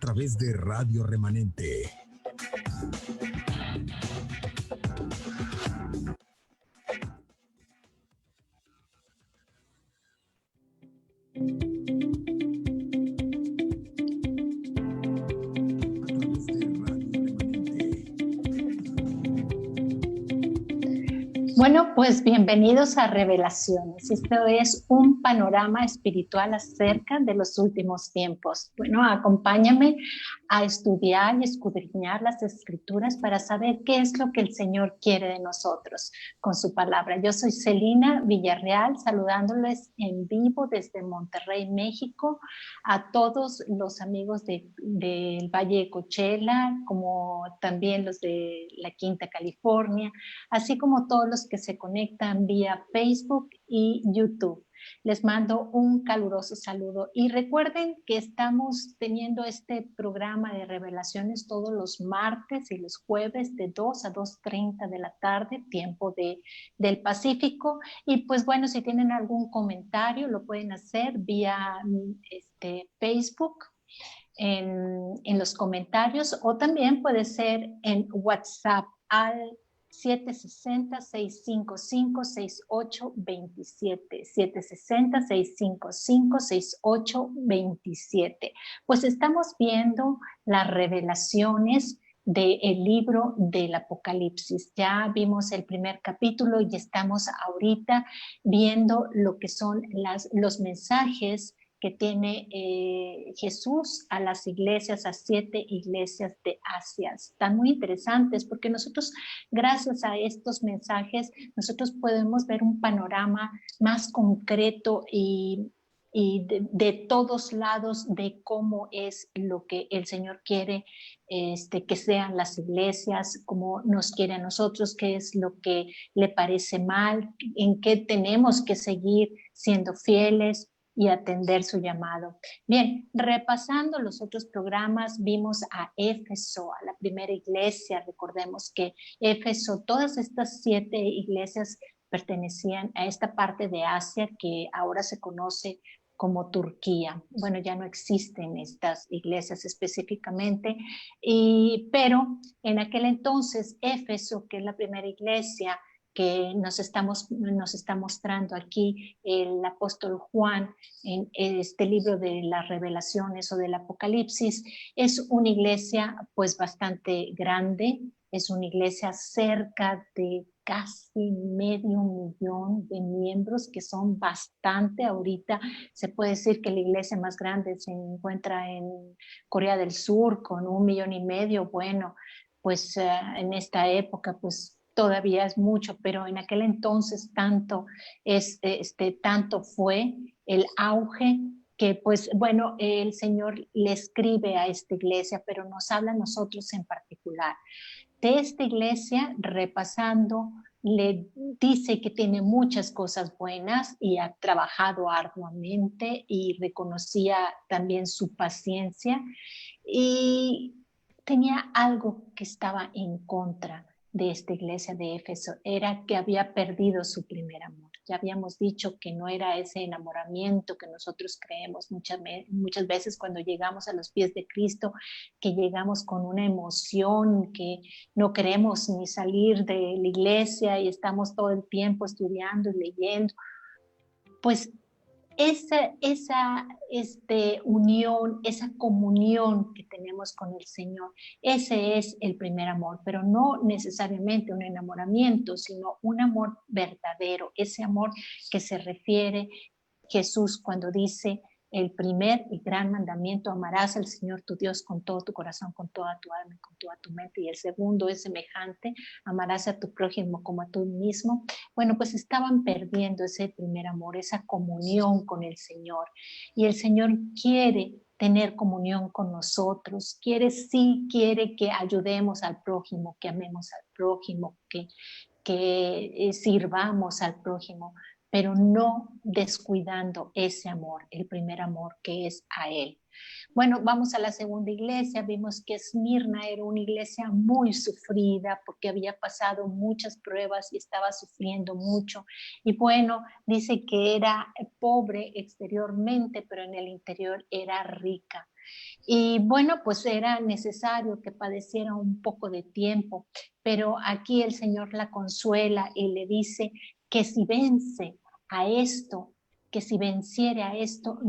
través de Radio Remanente. Bueno, pues bienvenidos a Revelaciones. Esto es un panorama espiritual acerca de los últimos tiempos. Bueno, acompáñame a estudiar y escudriñar las Escrituras para saber qué es lo que el Señor quiere de nosotros con su palabra. Yo soy Celina Villarreal, saludándoles en vivo desde Monterrey, México, a todos los amigos del Valle de Coachella, como también los de la Quinta California, así como todos los que se conectan vía Facebook y YouTube. Les mando un caluroso saludo y recuerden que estamos teniendo este programa de revelaciones todos los martes y los jueves de 2 a 2:30 de la tarde, tiempo del Pacífico. Y pues bueno, si tienen algún comentario lo pueden hacer vía Facebook en los comentarios, o también puede ser en WhatsApp al 760-655-6827, 760-655-6827. Pues estamos viendo las revelaciones del libro del Apocalipsis. Ya vimos el primer capítulo y estamos ahorita viendo lo que son los mensajes que tiene Jesús a las iglesias, a 7 iglesias de Asia. Están muy interesantes porque nosotros, gracias a estos mensajes, nosotros podemos ver un panorama más concreto y de todos lados de cómo es lo que el Señor quiere que sean las iglesias, cómo nos quiere a nosotros, qué es lo que le parece mal, en qué tenemos que seguir siendo fieles y atender su llamado. Bien, repasando los otros programas, vimos a Éfeso, a la primera iglesia. Recordemos que Éfeso, todas estas 7 iglesias pertenecían a esta parte de Asia que ahora se conoce como Turquía. Bueno, ya no existen estas iglesias específicamente, pero en aquel entonces Éfeso, que es la primera iglesia que nos está mostrando aquí el apóstol Juan en este libro de las revelaciones o del Apocalipsis, es una iglesia pues bastante grande, es una iglesia cerca de casi 500,000 de miembros, que son bastante. Ahorita se puede decir que la iglesia más grande se encuentra en Corea del Sur con 1,5 millones. Bueno, pues en esta época pues todavía es mucho, pero en aquel entonces tanto fue el auge que pues bueno, el Señor le escribe a esta iglesia, pero nos habla a nosotros en particular. De esta iglesia, repasando, le dice que tiene muchas cosas buenas y ha trabajado arduamente y reconocía también su paciencia, y tenía algo que estaba en contra de esta iglesia de Éfeso, era que había perdido su primer amor. Ya habíamos dicho que no era ese enamoramiento que nosotros creemos muchas veces cuando llegamos a los pies de Cristo, que llegamos con una emoción, que no queremos ni salir de la iglesia y estamos todo el tiempo estudiando y leyendo. Pues esa unión, esa comunión que tenemos con el Señor, ese es el primer amor, pero no necesariamente un enamoramiento, sino un amor verdadero, ese amor que se refiere Jesús cuando dice: el primer y gran mandamiento, amarás al Señor tu Dios con todo tu corazón, con toda tu alma y con toda tu mente. Y el segundo es semejante: amarás a tu prójimo como a tú mismo. Bueno, pues estaban perdiendo ese primer amor, esa comunión con el Señor. Y el Señor quiere tener comunión con nosotros, quiere que ayudemos al prójimo, que amemos al prójimo, que sirvamos al prójimo, pero no descuidando ese amor, el primer amor que es a Él. Bueno, vamos a la segunda iglesia. Vimos que Esmirna era una iglesia muy sufrida porque había pasado muchas pruebas y estaba sufriendo mucho. Y bueno, dice que era pobre exteriormente, pero en el interior era rica. Y bueno, pues era necesario que padeciera un poco de tiempo, pero aquí el Señor la consuela y le dice que si vence a esto, que si venciere a esto,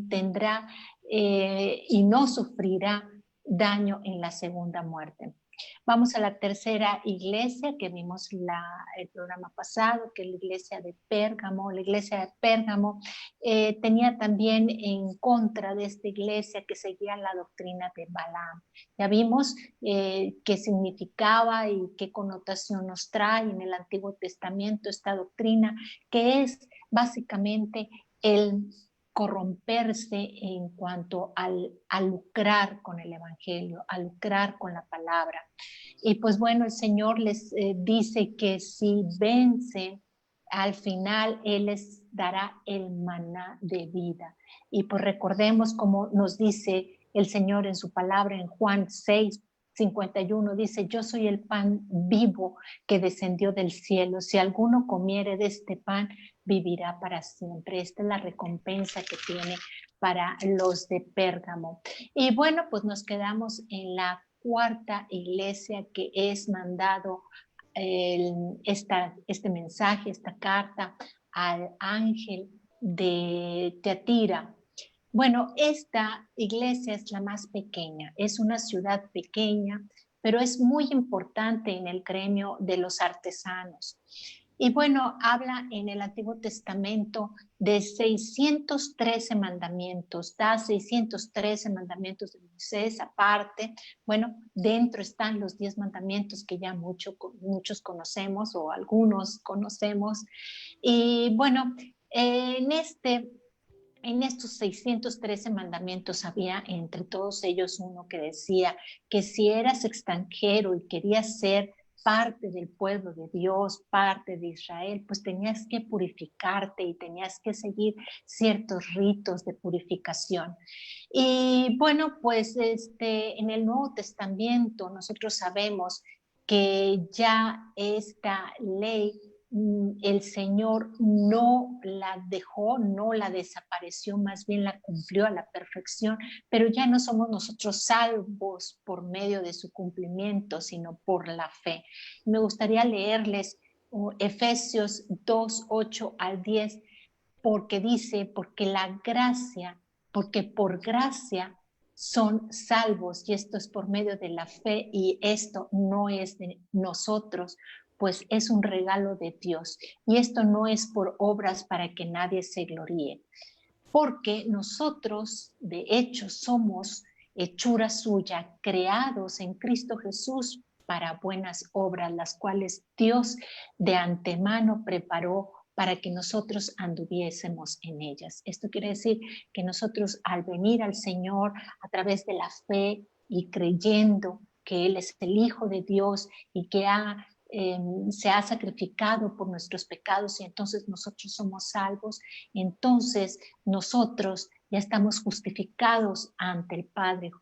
tendrá y no sufrirá daño en la segunda muerte. Vamos a la tercera iglesia que vimos el programa pasado, que es la iglesia de Pérgamo. La iglesia de Pérgamo tenía también en contra de esta iglesia que seguía la doctrina de Balaam. Ya vimos qué significaba y qué connotación nos trae en el Antiguo Testamento esta doctrina, que es básicamente el corromperse en cuanto a lucrar con el evangelio, a lucrar con la palabra. Y pues bueno, el Señor les dice que si vencen, al final Él les dará el maná de vida. Y pues recordemos como nos dice el Señor en su palabra en Juan 6:51, dice: yo soy el pan vivo que descendió del cielo. Si alguno comiere de este pan, vivirá para siempre. Esta es la recompensa que tiene para los de Pérgamo. Y bueno, pues nos quedamos en la cuarta iglesia que es mandado este mensaje, esta carta al ángel de Teatira. Bueno, esta iglesia es la más pequeña, es una ciudad pequeña, pero es muy importante en el gremio de los artesanos. Y bueno, habla en el Antiguo Testamento de 613 mandamientos, da 613 mandamientos de Moisés aparte. Bueno, dentro están los 10 mandamientos que ya muchos conocemos o algunos conocemos. Y bueno, en estos 613 mandamientos había entre todos ellos uno que decía que si eras extranjero y querías ser parte del pueblo de Dios, parte de Israel, pues tenías que purificarte y tenías que seguir ciertos ritos de purificación. Y bueno, pues en el Nuevo Testamento nosotros sabemos que ya esta ley el Señor no la dejó, no la desapareció, más bien la cumplió a la perfección, pero ya no somos nosotros salvos por medio de su cumplimiento, sino por la fe. Me gustaría leerles Efesios 2:8-10, porque dice, porque por gracia son salvos, y esto es por medio de la fe, y esto no es de nosotros, pues es un regalo de Dios. Y esto no es por obras para que nadie se gloríe, porque nosotros, de hecho, somos hechura suya, creados en Cristo Jesús para buenas obras, las cuales Dios de antemano preparó para que nosotros anduviésemos en ellas. Esto quiere decir que nosotros, al venir al Señor a través de la fe y creyendo que Él es el Hijo de Dios y que se ha sacrificado por nuestros pecados, y entonces nosotros somos salvos, entonces nosotros ya estamos justificados ante el Padre,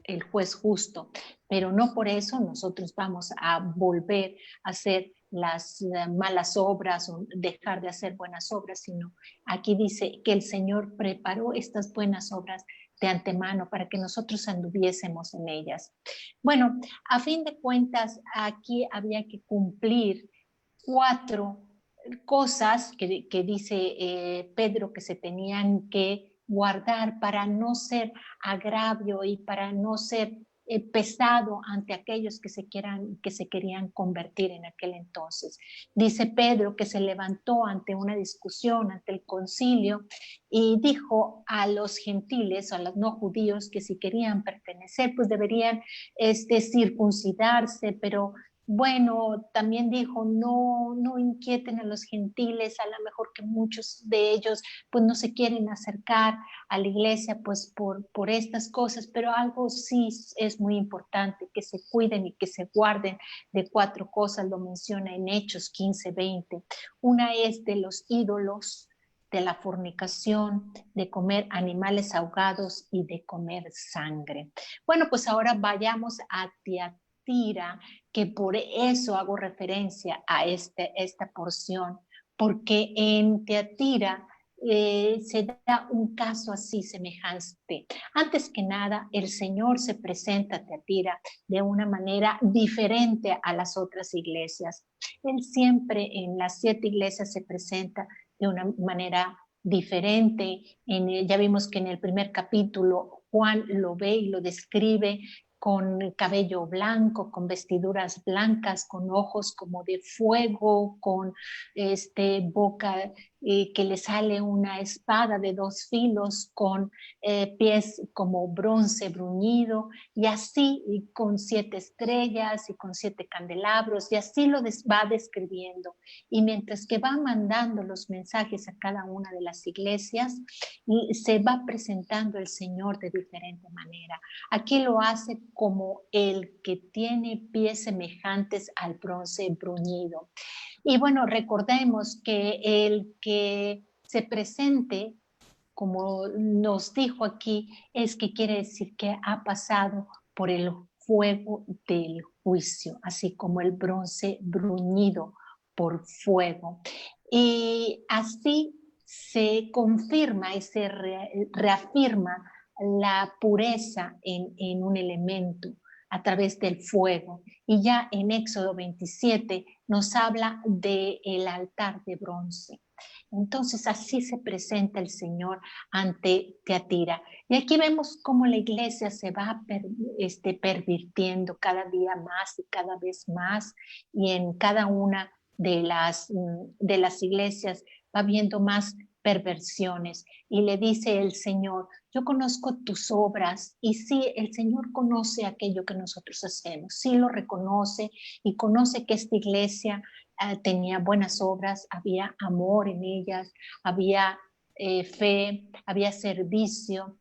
el juez justo, pero no por eso nosotros vamos a volver a hacer las malas obras o dejar de hacer buenas obras, sino aquí dice que el Señor preparó estas buenas obras de antemano para que nosotros anduviésemos en ellas. Bueno, a fin de cuentas, aquí había que cumplir 4 cosas que dice Pedro que se tenían que guardar para no ser agravio y para no ser pesado ante aquellos que se querían convertir en aquel entonces. Dice Pedro que se levantó ante una discusión, ante el concilio, y dijo a los gentiles, a los no judíos, que si querían pertenecer, pues deberían circuncidarse, pero bueno, también dijo, no inquieten a los gentiles, a lo mejor que muchos de ellos pues no se quieren acercar a la iglesia pues por estas cosas, pero algo sí es muy importante, que se cuiden y que se guarden de 4 cosas, lo menciona en Hechos 15:20. Una es de los ídolos, de la fornicación, de comer animales ahogados y de comer sangre. Bueno, pues ahora vayamos a Tiatira, que por eso hago referencia a esta porción, porque en Tiatira se da un caso así semejante. Antes que nada, el Señor se presenta a Teatira de una manera diferente a las otras iglesias. Él siempre en las 7 iglesias se presenta de una manera diferente. Ya vimos que en el primer capítulo Juan lo ve y lo describe con cabello blanco, con vestiduras blancas, con ojos como de fuego, con boca que le sale una espada de 2 filos, con pies como bronce bruñido, y así y con 7 estrellas y con 7 candelabros, y así lo va describiendo. Y mientras que va mandando los mensajes a cada una de las iglesias, y se va presentando el Señor de diferente manera. Aquí lo hace como el que tiene pies semejantes al bronce bruñido. Y bueno, recordemos que el que se presente, como nos dijo aquí, es que quiere decir que ha pasado por el fuego del juicio, así como el bronce bruñido por fuego. Y así se confirma y se reafirma la pureza en un elemento a través del fuego. Y ya en Éxodo 27 nos habla del altar de bronce. Entonces así se presenta el Señor ante Teatira. Y aquí vemos cómo la iglesia se va pervirtiendo cada día más y cada vez más, y en cada una de las iglesias va viendo más perversiones. Y le dice el Señor: yo conozco tus obras. Y sí, el Señor conoce aquello que nosotros hacemos, sí lo reconoce, y conoce que esta iglesia tenía buenas obras, había amor en ellas, había fe, había servicio,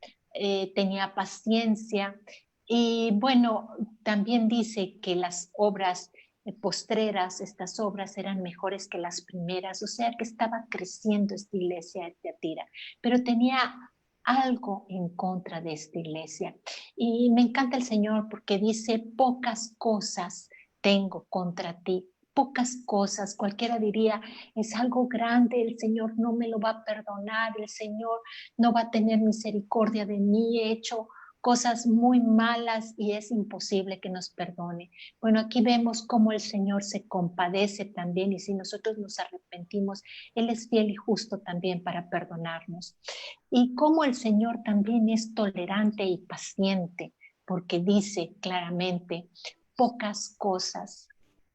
tenía paciencia. Y bueno, también dice que las obras postreras, estas obras eran mejores que las primeras, o sea que estaba creciendo esta iglesia de Teatira, pero tenía algo en contra de esta iglesia. Y me encanta el Señor porque dice: pocas cosas tengo contra ti. Pocas cosas, cualquiera diría, es algo grande, el Señor no me lo va a perdonar, el Señor no va a tener misericordia de mí, he hecho cosas muy malas y es imposible que nos perdone. Bueno, aquí vemos cómo el Señor se compadece también, y si nosotros nos arrepentimos, Él es fiel y justo también para perdonarnos. Y cómo el Señor también es tolerante y paciente, porque dice claramente: pocas cosas.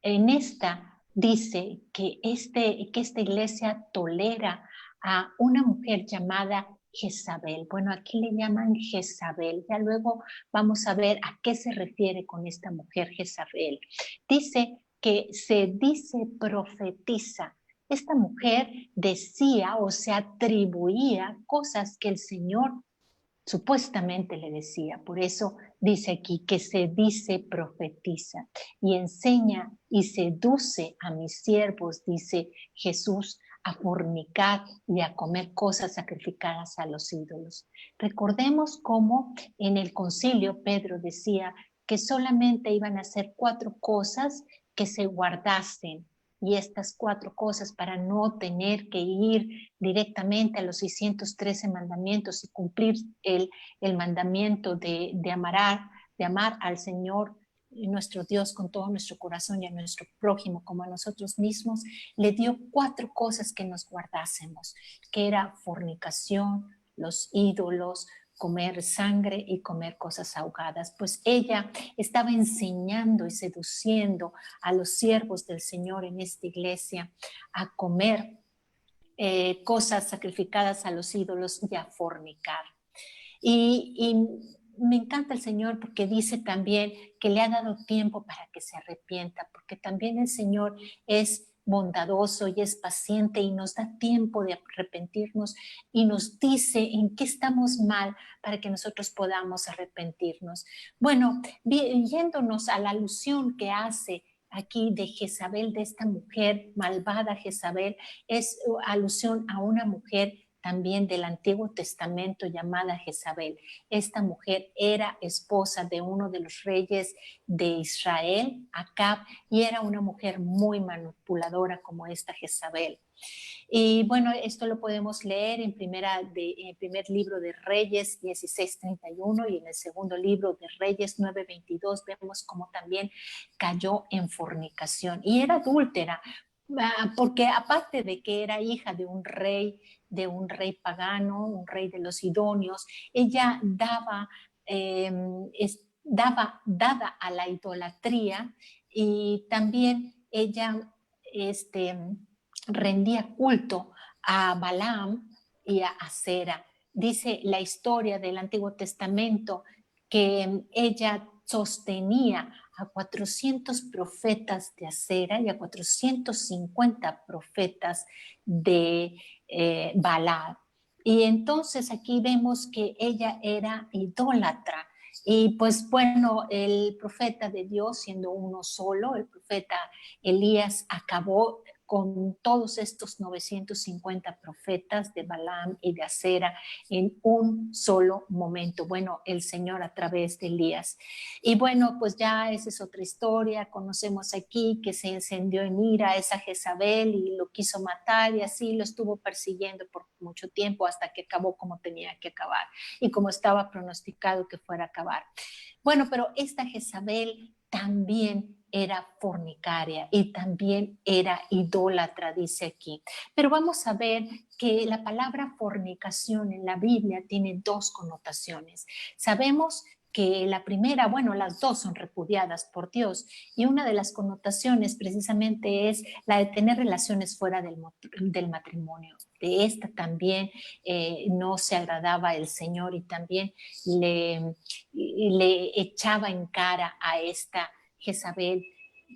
En esta dice que esta iglesia tolera a una mujer llamada Jezabel. Bueno, aquí le llaman Jezabel. Ya luego vamos a ver a qué se refiere con esta mujer Jezabel. Dice que se dice profetiza. Esta mujer decía o se atribuía cosas que el Señor supuestamente le decía. Por eso dice aquí que se dice profetiza y enseña y seduce a mis siervos, dice Jesús, a fornicar y a comer cosas sacrificadas a los ídolos. Recordemos cómo en el concilio Pedro decía que solamente iban a hacer 4 cosas que se guardasen, y estas 4 cosas, para no tener que ir directamente a los 613 mandamientos y cumplir el mandamiento de amar al Señor nuestro Dios con todo nuestro corazón y a nuestro prójimo como a nosotros mismos, le dio 4 cosas que nos guardásemos, que era fornicación, los ídolos, comer sangre y comer cosas ahogadas. Pues ella estaba enseñando y seduciendo a los siervos del Señor en esta iglesia a comer cosas sacrificadas a los ídolos y a fornicar. Y me encanta el Señor porque dice también que le ha dado tiempo para que se arrepienta, porque también el Señor es bondadoso y es paciente y nos da tiempo de arrepentirnos y nos dice en qué estamos mal para que nosotros podamos arrepentirnos. Bueno, yéndonos a la alusión que hace aquí de Jezabel, de esta mujer malvada Jezabel, es alusión a una mujer también del Antiguo Testamento llamada Jezabel. Esta mujer era esposa de uno de los reyes de Israel, Acab, y era una mujer muy manipuladora como esta Jezabel. Y bueno, esto lo podemos leer en el primer libro de Reyes 16:31 y en el segundo libro de Reyes 9:22 vemos cómo también cayó en fornicación y era adúltera, porque aparte de que era hija de un rey pagano, un rey de los sidonios, ella eh, dada a la idolatría y también ella este, rendía culto a Balaam y a Acera. Dice la historia del Antiguo Testamento que ella sostenía a 400 profetas de Acera y a 450 profetas de Balaam. Y entonces aquí vemos que ella era idólatra. Y pues bueno, el profeta de Dios, siendo uno solo, el profeta Elías, acabó con todos estos 950 profetas de Balaam y de Acera en un solo momento. Bueno, el Señor a través de Elías. Y bueno, pues ya esa es otra historia. Conocemos aquí que se encendió en ira esa Jezabel y lo quiso matar y así lo estuvo persiguiendo por mucho tiempo hasta que acabó como tenía que acabar y como estaba pronosticado que fuera a acabar. Bueno, pero esta Jezabel también era fornicaria y también era idólatra, dice aquí. Pero vamos a ver que la palabra fornicación en la Biblia tiene dos connotaciones. Sabemos que la primera, bueno, las dos son repudiadas por Dios y una de las connotaciones precisamente es la de tener relaciones fuera del matrimonio. De esta también no se agradaba el Señor y también le echaba en cara a esta Jezabel,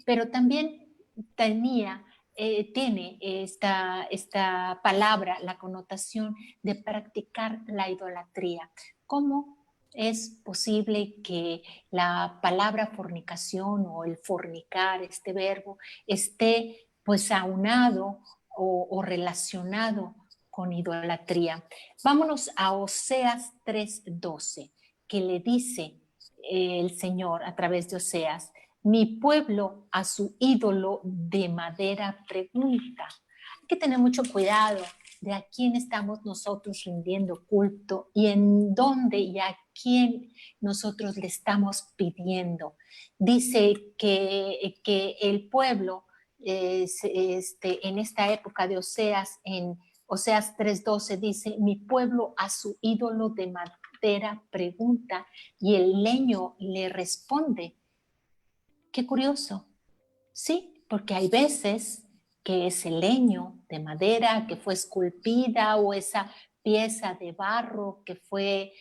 pero también tiene esta palabra la connotación de practicar la idolatría. ¿Cómo es posible que la palabra fornicación o el fornicar, este verbo, esté pues aunado o relacionado con idolatría? Vámonos a Oseas 3:12, que le dice el Señor a través de Oseas: mi pueblo a su ídolo de madera pregunta. Hay que tener mucho cuidado de a quién estamos nosotros rindiendo culto y en dónde y a quién nosotros le estamos pidiendo. Dice que el pueblo en esta época de Oseas, en Oseas 3:12 dice: mi pueblo a su ídolo de madera pregunta y el leño le responde. Qué curioso, sí, porque hay veces que ese leño de madera que fue esculpida o esa pieza de barro que fue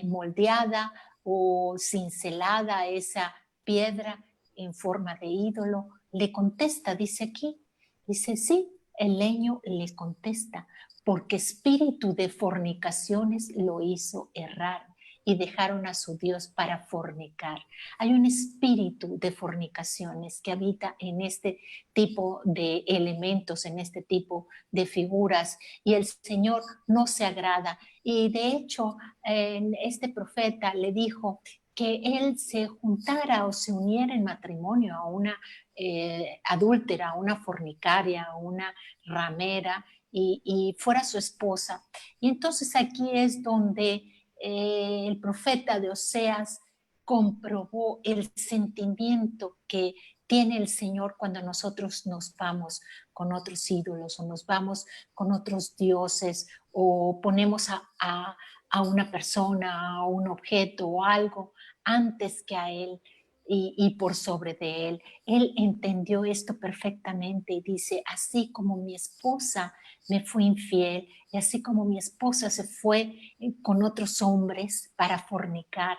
moldeada o cincelada, esa piedra en forma de ídolo, le contesta, dice aquí, dice sí, el leño le contesta, porque espíritu de fornicaciones lo hizo errar y dejaron a su Dios para fornicar. Hay un espíritu de fornicaciones que habita en este tipo de elementos, en este tipo de figuras, y el Señor no se agrada. Y de hecho, este profeta le dijo que él se juntara o se uniera en matrimonio a una adúltera, a una fornicaria, a una ramera, y fuera su esposa. Y entonces aquí es donde el profeta de Oseas comprobó el sentimiento que tiene el Señor cuando nosotros nos vamos con otros ídolos o nos vamos con otros dioses o ponemos a una persona, a un objeto o algo antes que a Él y por sobre de Él. Él entendió esto perfectamente y dice: así como mi esposa me fue infiel y así como mi esposa se fue con otros hombres para fornicar,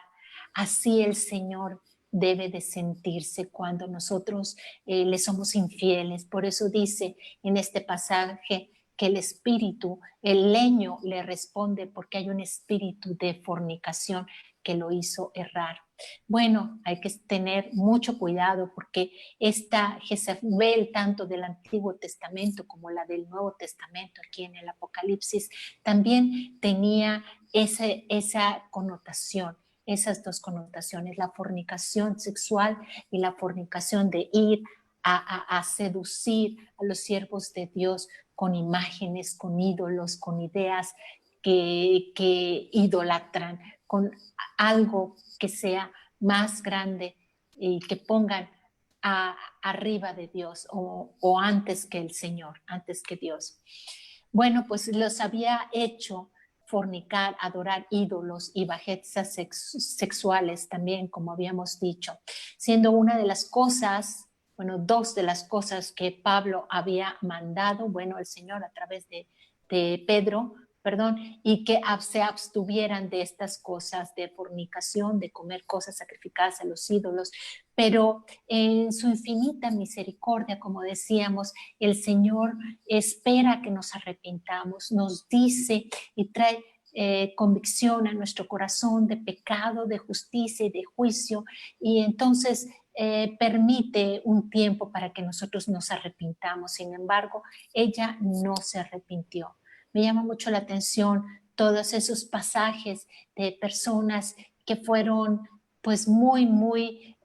así el Señor debe de sentirse cuando nosotros le somos infieles. Por eso dice en este pasaje que el espíritu, el leño le responde porque hay un espíritu de fornicación que lo hizo errar. Bueno, hay que tener mucho cuidado porque esta Jezabel, tanto del Antiguo Testamento como la del Nuevo Testamento, aquí en el Apocalipsis, también tenía esa connotación, esas dos connotaciones, la fornicación sexual y la fornicación de ir a seducir a los siervos de Dios con imágenes, con ídolos, con ideas que idolatran, con algo que sea más grande y que pongan arriba de Dios o antes que el Señor, antes que Dios. Bueno, pues los había hecho fornicar, adorar ídolos y bajezas sexuales también, como habíamos dicho, siendo una de las cosas, bueno, dos de las cosas que Pablo había mandado, bueno, el Señor a través de Pedro, perdón, y que se abstuvieran de estas cosas de fornicación, de comer cosas sacrificadas a los ídolos, pero en su infinita misericordia, como decíamos, el Señor espera que nos arrepintamos, nos dice y trae convicción a nuestro corazón de pecado, de justicia y de juicio, y entonces permite un tiempo para que nosotros nos arrepintamos. Sin embargo, ella no se arrepintió. Me llama mucho la atención todos esos pasajes de personas que fueron pues muy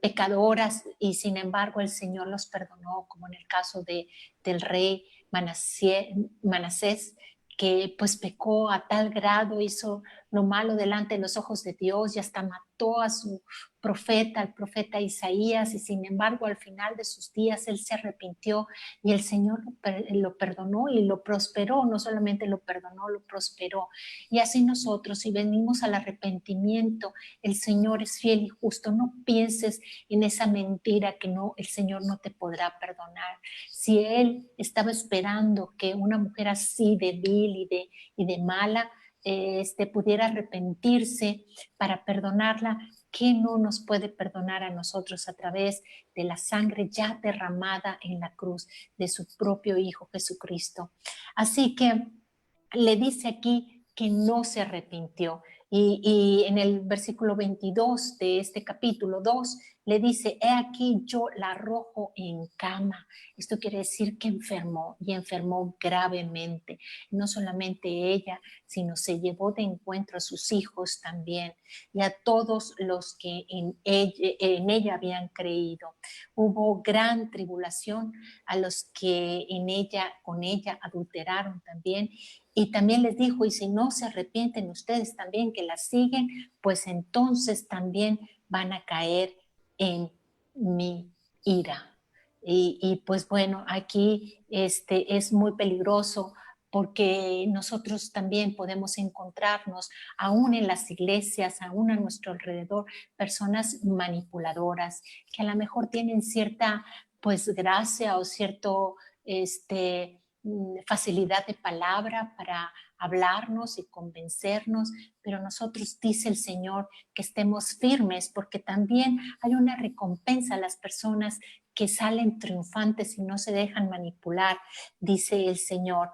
pecadoras y sin embargo el Señor los perdonó, como en el caso del rey Manasés, que pues pecó a tal grado, hizo lo malo delante de los ojos de Dios y hasta mató a su profeta, al profeta Isaías, y sin embargo al final de sus días él se arrepintió y el Señor lo perdonó y lo prosperó, no solamente lo perdonó, lo prosperó. Y así nosotros, si venimos al arrepentimiento, el Señor es fiel y justo. No pienses en esa mentira que no, el Señor no te podrá perdonar. Si Él estaba esperando que una mujer así de vil y de mala pudiera arrepentirse para perdonarla, ¿qué no nos puede perdonar a nosotros a través de la sangre ya derramada en la cruz de su propio Hijo Jesucristo? Así que le dice aquí que no se arrepintió. Y en el versículo 22 de este capítulo 2 le dice, he aquí yo la arrojo en cama. Esto quiere decir que enfermó y enfermó gravemente. No solamente ella, sino se llevó de encuentro a sus hijos también y a todos los que en ella habían creído. Hubo gran tribulación a los que con ella adulteraron también. Y también les dijo, y si no se arrepienten ustedes también que la siguen, pues entonces también van a caer en mi ira. Pues bueno, aquí es muy peligroso porque nosotros también podemos encontrarnos, aún en las iglesias, aún a nuestro alrededor, personas manipuladoras que a lo mejor tienen cierta, pues, gracia o cierto, facilidad de palabra para hablarnos y convencernos, pero nosotros, dice el Señor, que estemos firmes porque también hay una recompensa a las personas que salen triunfantes y no se dejan manipular, dice el Señor.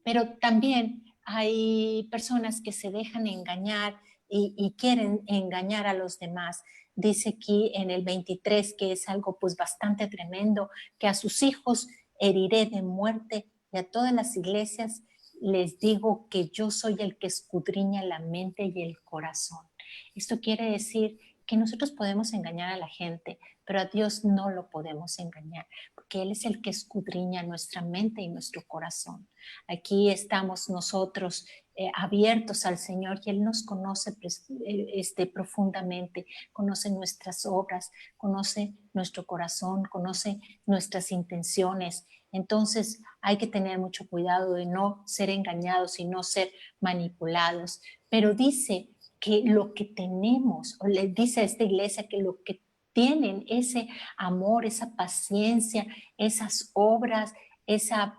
Pero también hay personas que se dejan engañar y quieren engañar a los demás. Dice aquí en el 23 que es algo pues bastante tremendo, que a sus hijos heriré de muerte y a todas las iglesias les digo que yo soy el que escudriña la mente y el corazón. Esto quiere decir que nosotros podemos engañar a la gente, pero a Dios no lo podemos engañar, porque Él es el que escudriña nuestra mente y nuestro corazón. Aquí estamos nosotros abiertos al Señor y Él nos conoce profundamente, conoce nuestras obras, conoce nuestro corazón, conoce nuestras intenciones. Entonces hay que tener mucho cuidado de no ser engañados y no ser manipulados. Pero dice que lo que tenemos, o le dice a esta iglesia que lo que tienen, ese amor, esa paciencia, esas obras, esa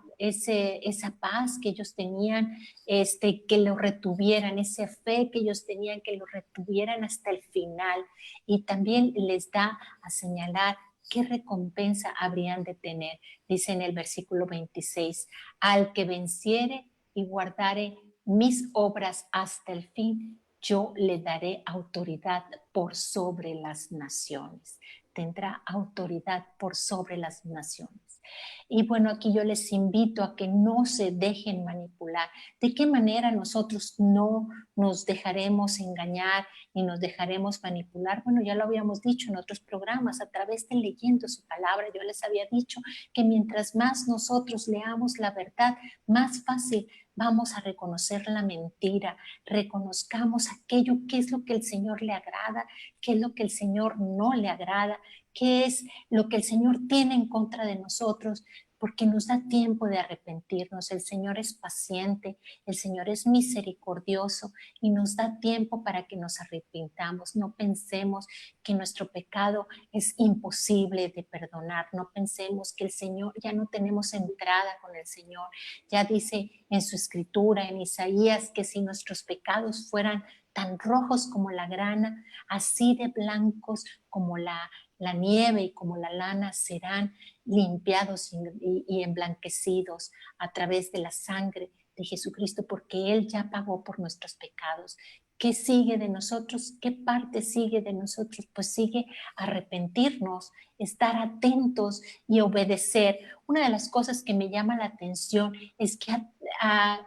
paz que ellos tenían, que lo retuvieran, esa fe que ellos tenían, que lo retuvieran hasta el final. Y también les da a señalar qué recompensa habrían de tener. Dice en el versículo 26, al que venciere y guardare mis obras hasta el fin, yo le daré autoridad por sobre las naciones. Tendrá autoridad por sobre las naciones. Y bueno, aquí yo les invito a que no se dejen manipular. ¿De qué manera nosotros no nos dejaremos engañar y nos dejaremos manipular? Bueno, ya lo habíamos dicho en otros programas, a través de leyendo su palabra. Yo les había dicho que mientras más nosotros leamos la verdad, más fácil vamos a reconocer la mentira, reconozcamos aquello que es lo que el Señor le agrada, qué es lo que el Señor no le agrada, qué es lo que el Señor tiene en contra de nosotros, porque nos da tiempo de arrepentirnos. El Señor es paciente, el Señor es misericordioso y nos da tiempo para que nos arrepintamos. No pensemos que nuestro pecado es imposible de perdonar. No pensemos que el Señor, ya no tenemos entrada con el Señor. Ya dice en su escritura, en Isaías, que si nuestros pecados fueran tan rojos como la grana, así de blancos como la nieve y como la lana, serán limpiados y emblanquecidos a través de la sangre de Jesucristo, porque Él ya pagó por nuestros pecados. ¿Qué sigue de nosotros? ¿Qué parte sigue de nosotros? Pues sigue arrepentirnos, estar atentos y obedecer. Una de las cosas que me llama la atención es que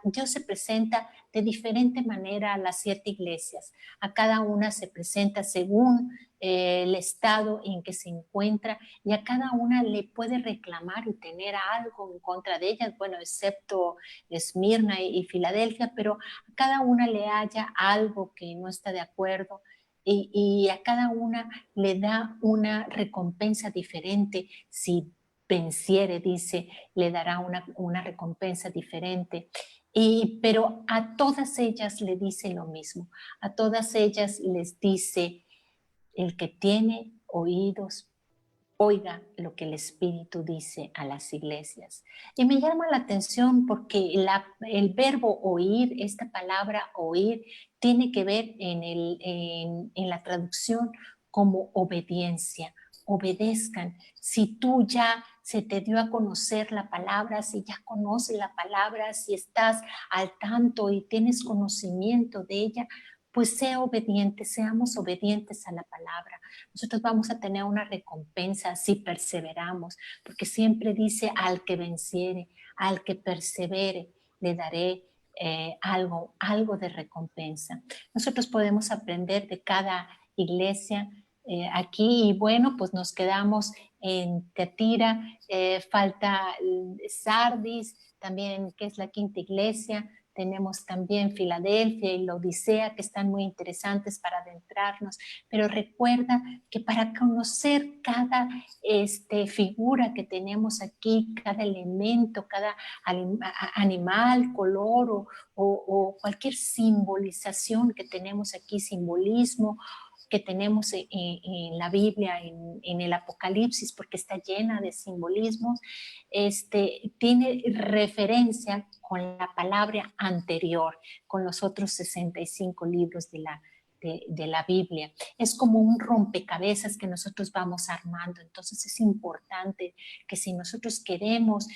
Dios se presenta de diferente manera a las 7 iglesias. A cada una se presenta según el estado en que se encuentra, y a cada una le puede reclamar y tener algo en contra de ellas, bueno, excepto Esmirna y Filadelfia, pero a cada una le haya algo que no está de acuerdo, y a cada una le da una recompensa diferente. Si venciere, dice, le dará una recompensa diferente. Pero a todas ellas le dice lo mismo, a todas ellas les dice: el que tiene oídos, oiga lo que el Espíritu dice a las iglesias. Y me llama la atención porque el verbo oír, esta palabra oír, tiene que ver en la traducción como obediencia. Obedezcan. Si tú ya se te dio a conocer la palabra, si ya conoces la palabra, si estás al tanto y tienes conocimiento de ella, pues sea obediente, seamos obedientes a la palabra. Nosotros vamos a tener una recompensa si perseveramos, porque siempre dice: al que venciere, al que persevere, le daré algo de recompensa. Nosotros podemos aprender de cada iglesia aquí, y bueno, pues nos quedamos en Tiatira, falta Sardis, también, que es la 5ª iglesia. Tenemos también Filadelfia y la Odisea, que están muy interesantes para adentrarnos, pero recuerda que para conocer cada figura que tenemos aquí, cada elemento, cada animal, color o cualquier simbolización que tenemos aquí, simbolismo que tenemos en la Biblia, en el Apocalipsis, porque está llena de simbolismos, tiene referencia con la palabra anterior, con los otros 65 libros de la Biblia. Es como un rompecabezas que nosotros vamos armando. Entonces es importante que si nosotros queremos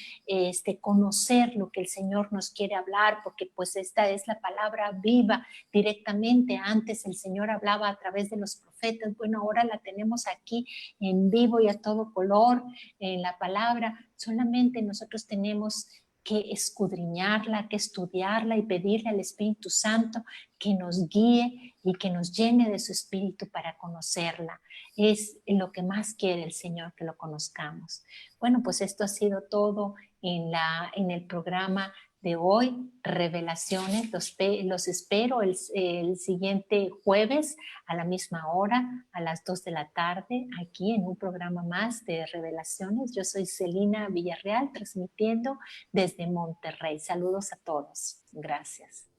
conocer lo que el Señor nos quiere hablar, porque pues esta es la palabra viva directamente. Antes el Señor hablaba a través de los profetas, bueno, ahora la tenemos aquí en vivo y a todo color en la palabra. Solamente nosotros tenemos que escudriñarla, que estudiarla y pedirle al Espíritu Santo que nos guíe y que nos llene de su Espíritu para conocerla. Es lo que más quiere el Señor, que lo conozcamos. Bueno, pues esto ha sido todo en el programa de hoy, Revelaciones. Los espero el siguiente jueves a la misma hora, a las 2 de la tarde, aquí en un programa más de Revelaciones. Yo soy Celina Villarreal, transmitiendo desde Monterrey. Saludos a todos. Gracias.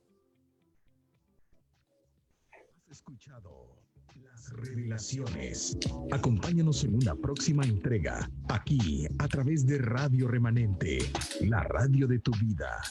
Has escuchado las Revelaciones. Acompáñanos en una próxima entrega, aquí a través de Radio Remanente, la radio de tu vida.